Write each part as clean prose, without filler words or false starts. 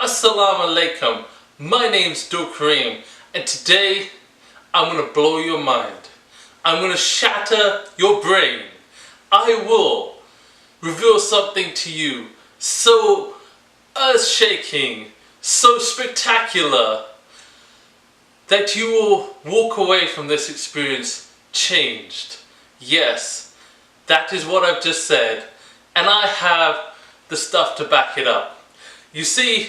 Assalamu alaikum, my name's Karim, and today I'm going to blow your mind. I'm going to shatter your brain. I will reveal something to you so earth-shaking, so spectacular, that you will walk away from this experience changed. Yes, that is what I've just said, and I have the stuff to back it up. You see,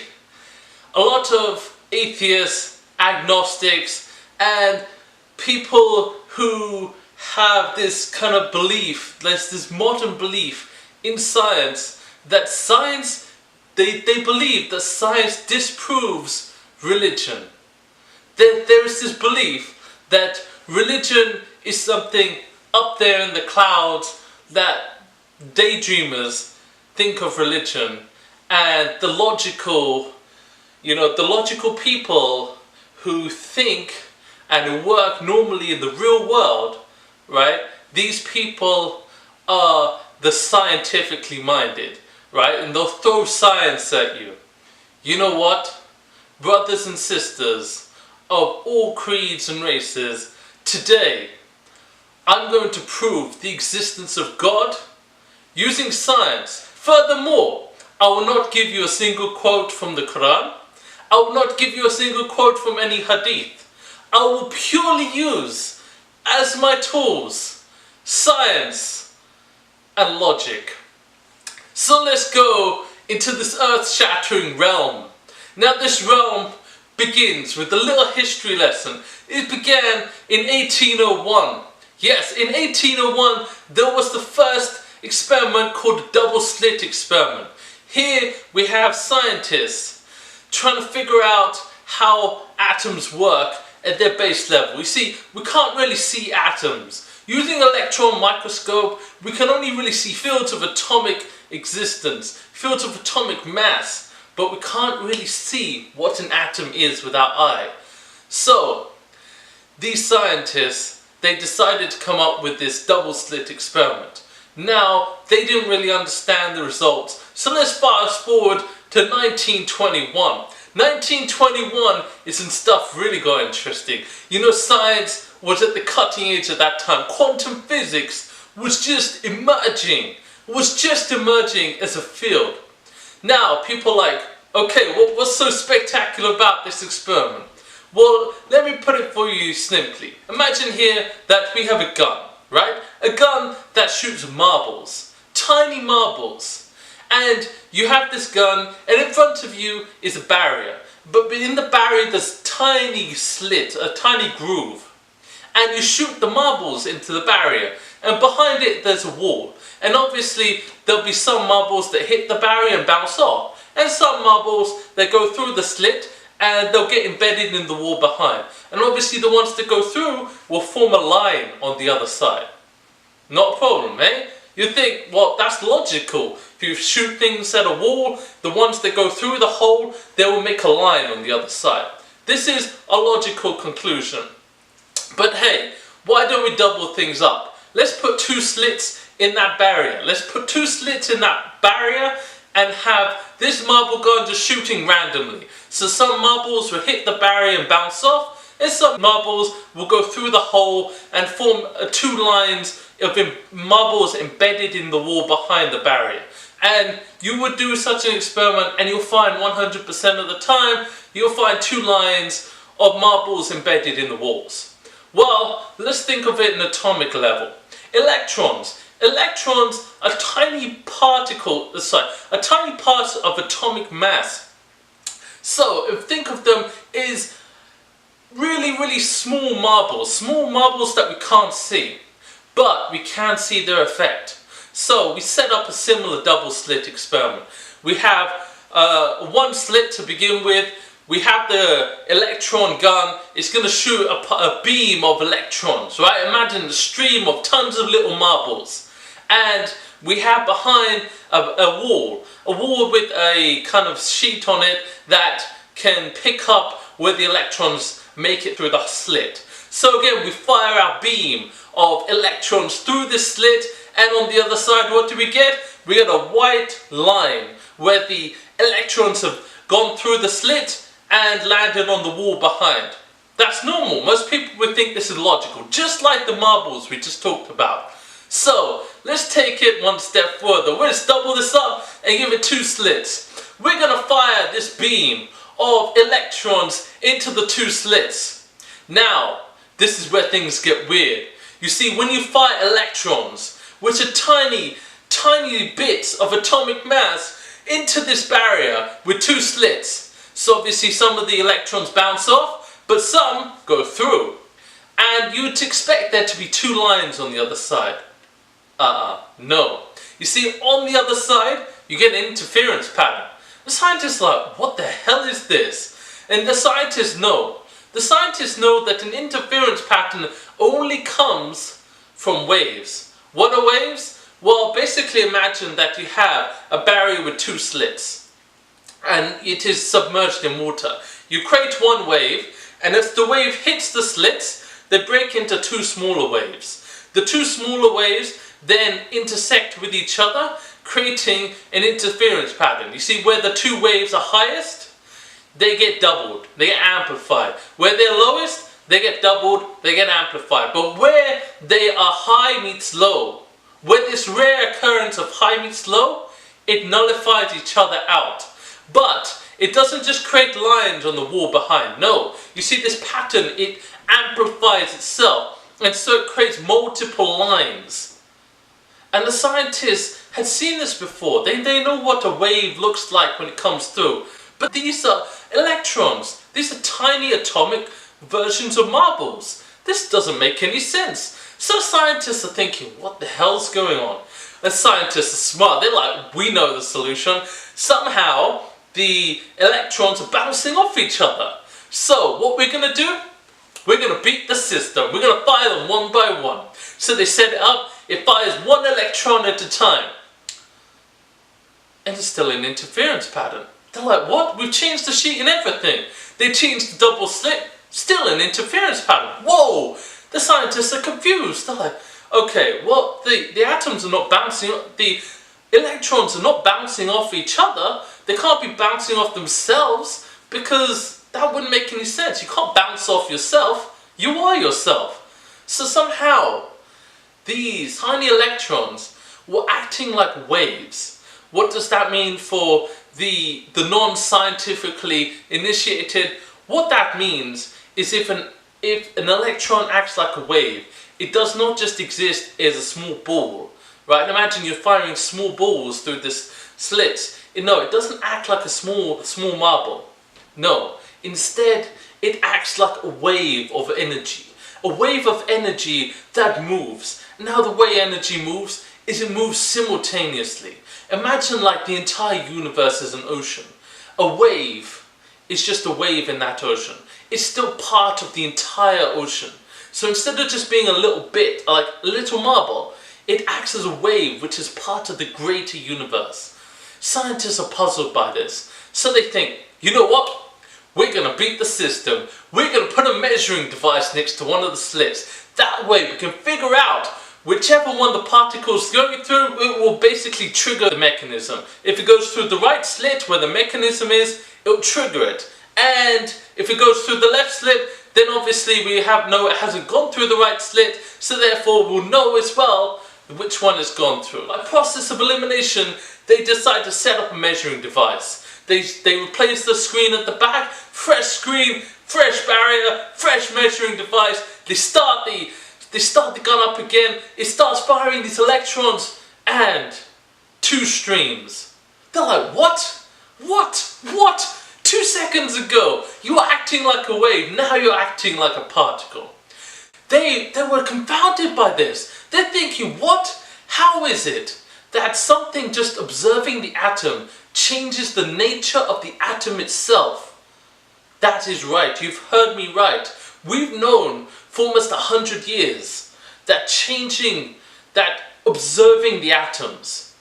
a lot of atheists, agnostics, and people who have this kind of belief, there's this modern belief in science, that science, they believe that science disproves religion. There is this belief that religion is something up there in the clouds, that daydreamers think of religion, and the logical people who think and who work normally in the real world, right? These people are the scientifically minded, right? And they'll throw science at you. You know what? Brothers and sisters of all creeds and races, today I'm going to prove the existence of God using science. Furthermore, I will not give you a single quote from the Quran. I will not give you a single quote from any hadith. I will purely use as my tools science and logic. So let's go into this earth-shattering realm. Now this realm begins with a little history lesson. It began in 1801. Yes, in 1801 there was the first experiment called the double slit experiment. Here we have scientists trying to figure out how atoms work at their base level. You see, we can't really see atoms. Using an electron microscope, we can only really see fields of atomic existence, fields of atomic mass, but we can't really see what an atom is with our eye. So, these scientists, they decided to come up with this double slit experiment. Now, they didn't really understand the results, so let's fast forward to 1921. 1921 is when stuff really got interesting. You know, science was at the cutting edge at that time. Quantum physics was just emerging as a field. Now, people are like, okay, what's so spectacular about this experiment? Well, let me put it for you simply. Imagine here that we have a gun, right? A gun that shoots marbles, tiny marbles. And you have this gun, and in front of you is a barrier. But in the barrier there's a tiny slit, a tiny groove. And you shoot the marbles into the barrier. And behind it there's a wall. And obviously there'll be some marbles that hit the barrier and bounce off. And some marbles that go through the slit and they'll get embedded in the wall behind. And obviously the ones that go through will form a line on the other side. Not a problem, eh? You think, well, that's logical. If you shoot things at a wall, the ones that go through the hole, they will make a line on the other side. This is a logical conclusion. But hey, why don't we double things up? Let's put two slits in that barrier. Let's put two slits in that barrier and have this marble gun just shooting randomly. So some marbles will hit the barrier and bounce off, and some marbles will go through the hole and form two lines of marbles embedded in the wall behind the barrier. And you would do such an experiment and you'll find 100% of the time you'll find two lines of marbles embedded in the walls. Well, let's think of it in atomic level. Electrons. Electrons are tiny particle, a tiny part of atomic mass. So think of them as really small marbles that we can't see. But we can see their effect. So we set up a similar double slit experiment. We have one slit to begin with. We have the electron gun. It's going to shoot a beam of electrons, right? Imagine a stream of tons of little marbles. And we have behind a wall with a kind of sheet on it that can pick up where the electrons make it through the slit. So again, we fire our beam of electrons through this slit, and on the other side, what do we get? We get a white line where the electrons have gone through the slit and landed on the wall behind. That's normal. Most people would think this is logical, just like the marbles we just talked about. So, let's take it one step further. We're going to double this up and give it 2 slits. We're going to fire this beam of electrons into the 2 slits. Now, this is where things get weird. You see, when you fire electrons, which are tiny bits of atomic mass, into this barrier with 2 slits, so obviously some of the electrons bounce off, but some go through. And you'd expect there to be 2 lines on the other side. No. You see, on the other side, you get an interference pattern. The scientists are like, what the hell is this? And the scientists know. The scientists know that an interference pattern only comes from waves. What are waves? Well, basically imagine that you have a barrier with 2 slits and it is submerged in water. You create one wave, and if the wave hits the slits, they break into 2 smaller waves. The 2 smaller waves then intersect with each other, creating an interference pattern. You see, where the 2 waves are highest, they get doubled, they get amplified. Where they're lowest, they get doubled, they get amplified. But where they are high meets low, where this rare occurrence of high meets low, it nullifies each other out. But it doesn't just create lines on the wall behind. No, you see this pattern, it amplifies itself, and so it creates multiple lines. And the scientists had seen this before. They know what a wave looks like when it comes through. But these are electrons. These are tiny atomic versions of marbles. This doesn't make any sense. So scientists are thinking, what the hell's going on? And scientists are smart. They're like, we know the solution. Somehow the electrons are bouncing off each other. So what we're going to do? We're going to beat the system. We're going to fire them one by one. So they set it up. It fires 1 electron at a time. And it's still an interference pattern. They're like, what? We've changed the sheet and everything. They changed the double slit. Still an interference pattern. Whoa! The scientists are confused. They're like, okay, well, the atoms are not bouncing, the electrons are not bouncing off each other. They can't be bouncing off themselves, because that wouldn't make any sense. You can't bounce off yourself. You are yourself. So somehow, these tiny electrons were acting like waves. What does that mean for the non-scientifically initiated? What that means is if an electron acts like a wave, it does not just exist as a small ball, right? Imagine you're firing small balls through this slits. No, it doesn't act like a small marble. No, instead it acts like a wave of energy. A wave of energy that moves. Now the way energy moves is it moves simultaneously. Imagine like the entire universe is an ocean. A wave is just a wave in that ocean. It's still part of the entire ocean. So instead of just being a little bit, like a little marble, it acts as a wave which is part of the greater universe. Scientists are puzzled by this. So they think, you know what? We're going to beat the system. We're going to put a measuring device next to one of the slits. That way we can figure out whichever one the particle's going through, it will basically trigger the mechanism. If it goes through the right slit where the mechanism is, it'll trigger it. And if it goes through the left slit, then obviously we know it hasn't gone through the right slit, so therefore we'll know as well which one it's gone through. By process of elimination, they decide to set up a measuring device. They replace the screen at the back, fresh screen, fresh barrier, fresh measuring device. They start the gun up again. It starts firing these electrons, and 2 streams. They're like, what? What? What? 2 seconds ago, you were acting like a wave. Now you're acting like a particle. They were confounded by this. They're thinking, what? How is it that something just observing the atom changes the nature of the atom itself? That is right. You've heard me right. We've known for almost 100 years that observing the atoms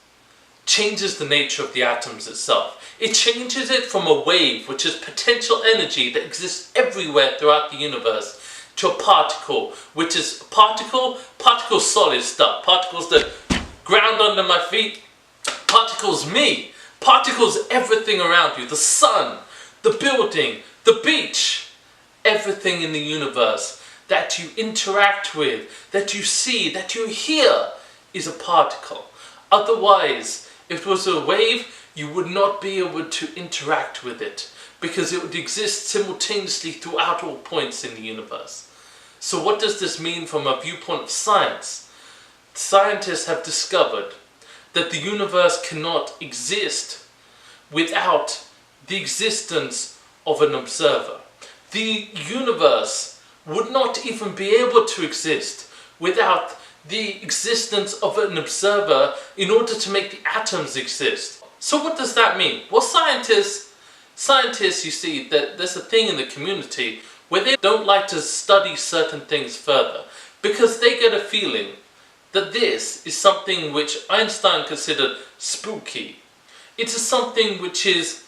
changes the nature of the atoms itself. It changes it from a wave, which is potential energy that exists everywhere throughout the universe, to a particle, which is solid stuff. Particles that ground under my feet. Particles me. Particles, everything around you, the sun, the building, the beach, everything in the universe that you interact with, that you see, that you hear, is a particle. Otherwise, if it was a wave, you would not be able to interact with it, because it would exist simultaneously throughout all points in the universe. So what does this mean from a viewpoint of science? Scientists have discovered that the universe cannot exist without the existence of an observer. The universe would not even be able to exist without the existence of an observer in order to make the atoms exist. So what does that mean? Well, scientists, you see, that there's a thing in the community where they don't like to study certain things further because they get a feeling that this is something which Einstein considered spooky. It is something which is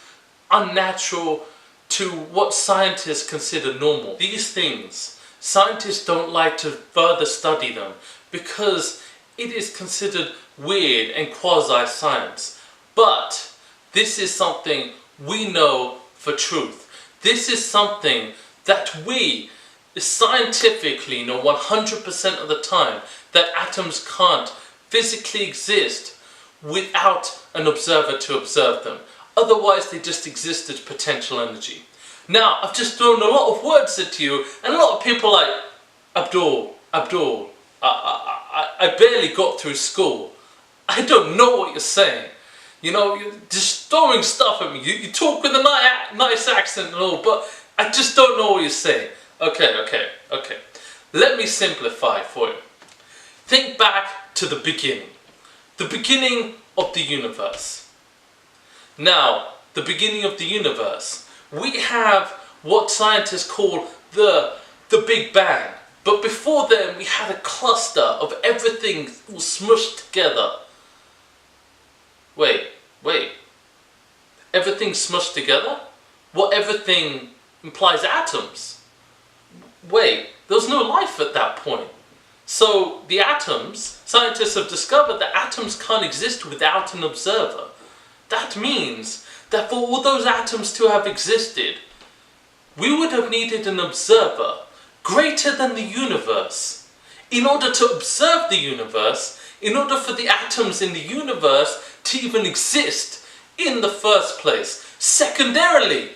unnatural to what scientists consider normal. These things, scientists don't like to further study them because it is considered weird and quasi-science. But this is something we know for truth. This is something that we scientifically know 100% of the time, that atoms can't physically exist without an observer to observe them. Otherwise they just exist as potential energy. Now, I've just thrown a lot of words at you, and a lot of people are like, Abdul, I barely got through school. I don't know what you're saying. You know, you're just throwing stuff at me. You talk with a nice accent and all, but I just don't know what you're saying. Okay. Let me simplify for you. Think back to the beginning of the universe. Now, the beginning of the universe, we have what scientists call the Big Bang. But before then, we had a cluster of everything all smushed together. Wait. Everything smushed together? What, everything implies atoms? Wait, there was no life at that point. So the atoms, scientists have discovered that atoms can't exist without an observer. That means that for all those atoms to have existed, we would have needed an observer greater than the universe. In order to observe the universe, in order for the atoms in the universe to even exist in the first place. Secondarily,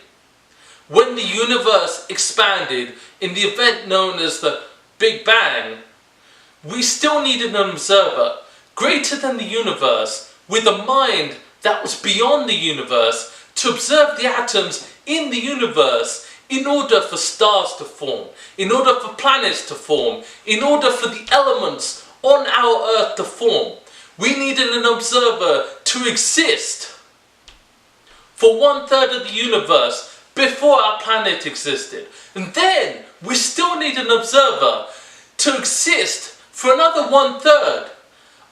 when the universe expanded in the event known as the Big Bang, we still needed an observer greater than the universe with a mind that was beyond the universe to observe the atoms in the universe in order for stars to form, in order for planets to form, in order for the elements on our earth to form. We needed an observer to exist for 1/3 of the universe before our planet existed. And then we still need an observer to exist for another 1/3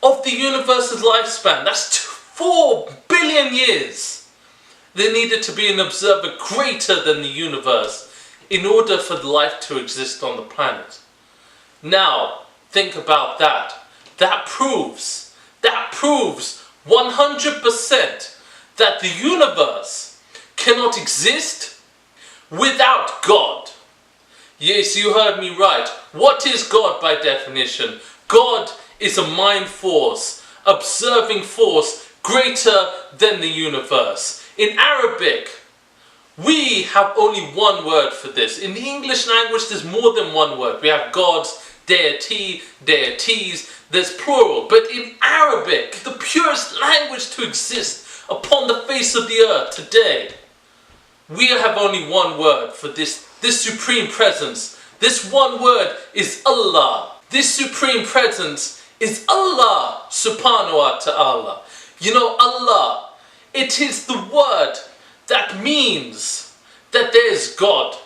of the universe's lifespan. That's 4 billion years. There needed to be an observer greater than the universe in order for life to exist on the planet. Now, think about that. That proves 100% that the universe cannot exist without God. Yes, you heard me right. What is God by definition? God is a mind force, observing force greater than the universe. In Arabic, we have only one word for this. In the English language, there's more than one word. We have gods, deity, deities, there's plural. But in Arabic, the purest language to exist upon the face of the earth today, we have only one word for this supreme presence. This one word is Allah. This supreme presence is Allah subhanahu wa ta'ala. You know, Allah, it is the word that means that there is God.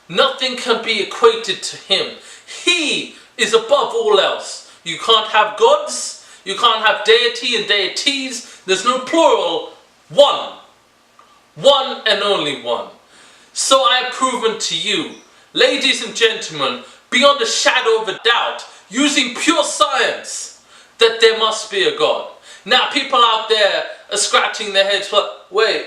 Nothing can be equated to Him. He is above all else. You can't have gods, you can't have deity and deities, there's no plural. One and only one. So I have proven to you, ladies and gentlemen, beyond a shadow of a doubt, using pure science, that there must be a God. Now, people out there are scratching their heads like, wait,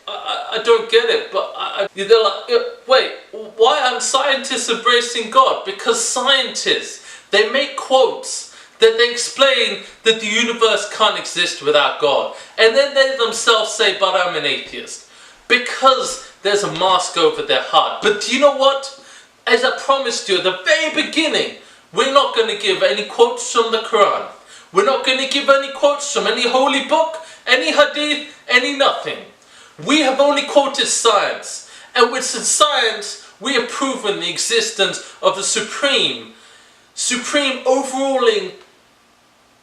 I don't get it, but they're like, wait, why aren't scientists embracing God? Because scientists, they make quotes that they explain that the universe can't exist without God. And then they themselves say, but I'm an atheist. Because there's a mask over their heart. But do you know what? As I promised you at the very beginning, we're not going to give any quotes from the Quran. We're not going to give any quotes from any holy book, any hadith, any nothing. We have only quoted science. And with science, we have proven the existence of a supreme overruling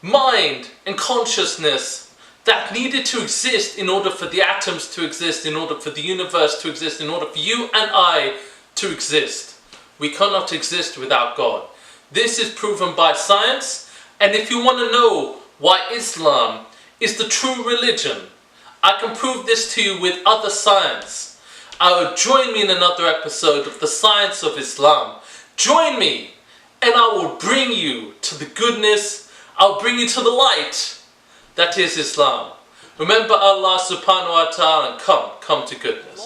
mind and consciousness that needed to exist in order for the atoms to exist, in order for the universe to exist, in order for you and I to exist. We cannot exist without God. This is proven by science, and if you want to know why Islam is the true religion, I can prove this to you with other science. Join me in another episode of the Science of Islam. Join me, and I will bring you to the goodness, I'll bring you to the light that is Islam. Remember Allah subhanahu wa ta'ala and come to goodness.